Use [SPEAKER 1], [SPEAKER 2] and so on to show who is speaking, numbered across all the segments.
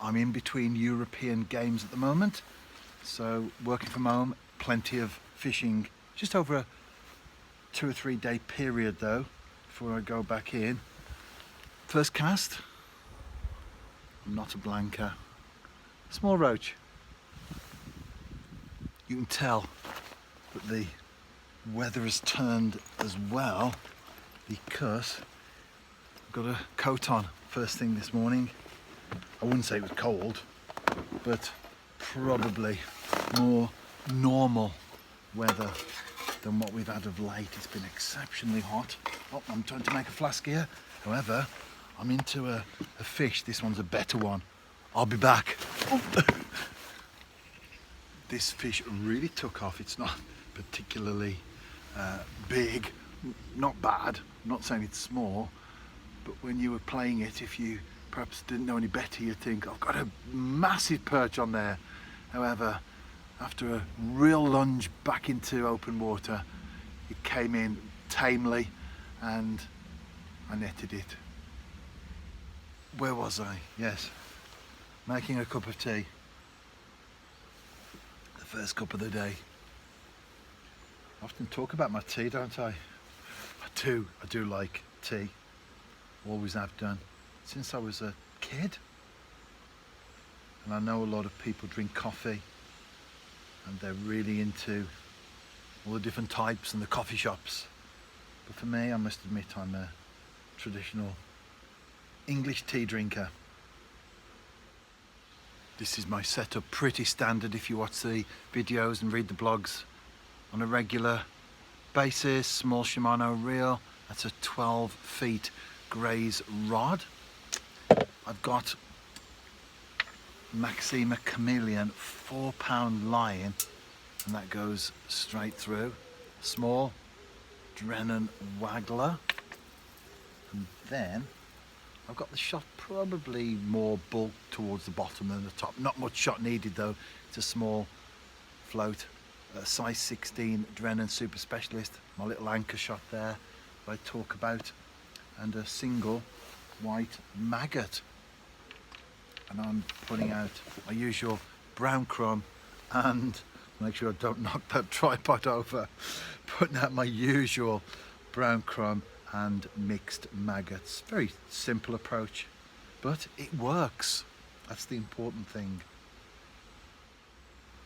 [SPEAKER 1] I'm in between European games at the moment, so working from home, plenty of fishing, just over a 2 or 3 day period though, before I go back in. First cast, not a blanker, small roach. You can tell that the weather has turned as well because I've got a coat on first thing this morning. I wouldn't say it was cold, but probably more normal weather than what we've had of late. It's been exceptionally hot. Oh, I'm trying to make a flask here. However, I'm into a fish. This one's a better one. I'll be back. Oh. This fish really took off. It's not particularly big, not bad. I'm not saying it's small, but when you were playing it, if you perhaps didn't know any better, you'd think, I've got a massive perch on there. However, after a real lunge back into open water, it came in tamely and I netted it. Where was I? Yes, making a cup of tea. The first cup of the day. I often talk about my tea, don't I? I do like tea. Always have done. Since I was a kid. And I know a lot of people drink coffee and they're really into all the different types and the coffee shops. But for me, I must admit, I'm a traditional English tea drinker. This is my setup, pretty standard if you watch the videos and read the blogs on a regular basis. Small Shimano reel, that's a 12 feet graze rod. I've got Maxima Chameleon 4-pound line, and that goes straight through. Small Drennan Waggler, and then I've got the shot probably more bulk towards the bottom than the top. Not much shot needed though. It's a small float, a size 16 Drennan Super Specialist. My little anchor shot there that I talk about, and a single white maggot. And I'm putting out my usual brown crumb, and make sure I don't knock that tripod over, putting out my usual brown crumb and mixed maggots. Very simple approach, but it works. That's the important thing.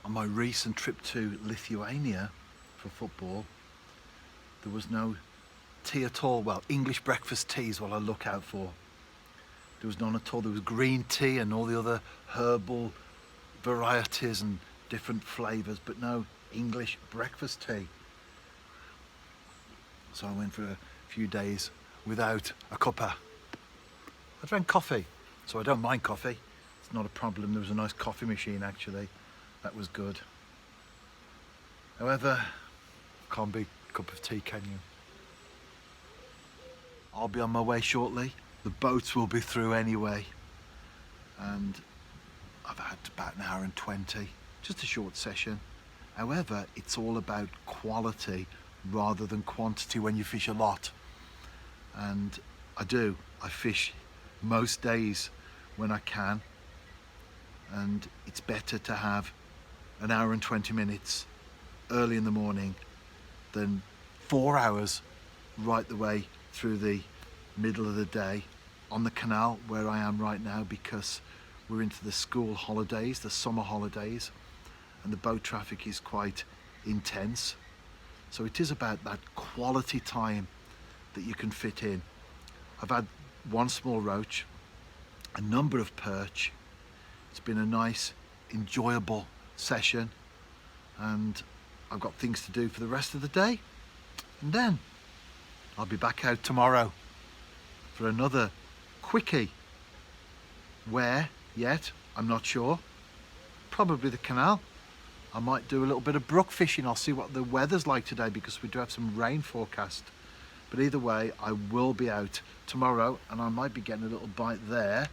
[SPEAKER 1] On my recent trip to Lithuania for football, there was no tea at all. Well, English breakfast tea is what I look out for. There was none at all. There was green tea and all the other herbal varieties and different flavours, but no English breakfast tea. So I went for a few days without a cuppa. I drank coffee, so I don't mind coffee. It's not a problem. There was a nice coffee machine actually. That was good. However, can't beat a cup of tea, can you? I'll be on my way shortly. The boats will be through anyway, and I've had about 1 hour and 20, just a short session. However, it's all about quality rather than quantity when you fish a lot. And I fish most days when I can, and it's better to have 1 hour and 20 minutes early in the morning than 4 hours right the way through the middle of the day on the canal where I am right now, because we're into the school holidays, the summer holidays, and the boat traffic is quite intense. So it is about that quality time that you can fit in. I've had one small roach, a number of perch. It's been a nice, enjoyable session, and I've got things to do for the rest of the day. And then I'll be back out tomorrow for another quickie. Where yet? I'm not sure. Probably the canal. I might do a little bit of brook fishing. I'll see what the weather's like today, because we do have some rain forecast. But either way, I will be out tomorrow, and I might be getting a little bite there.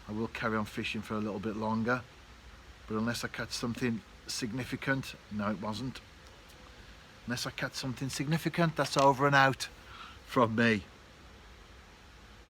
[SPEAKER 1] I will carry on fishing for a little bit longer, but unless I catch something significant, no, it wasn't. Unless I catch something significant, that's over and out from me.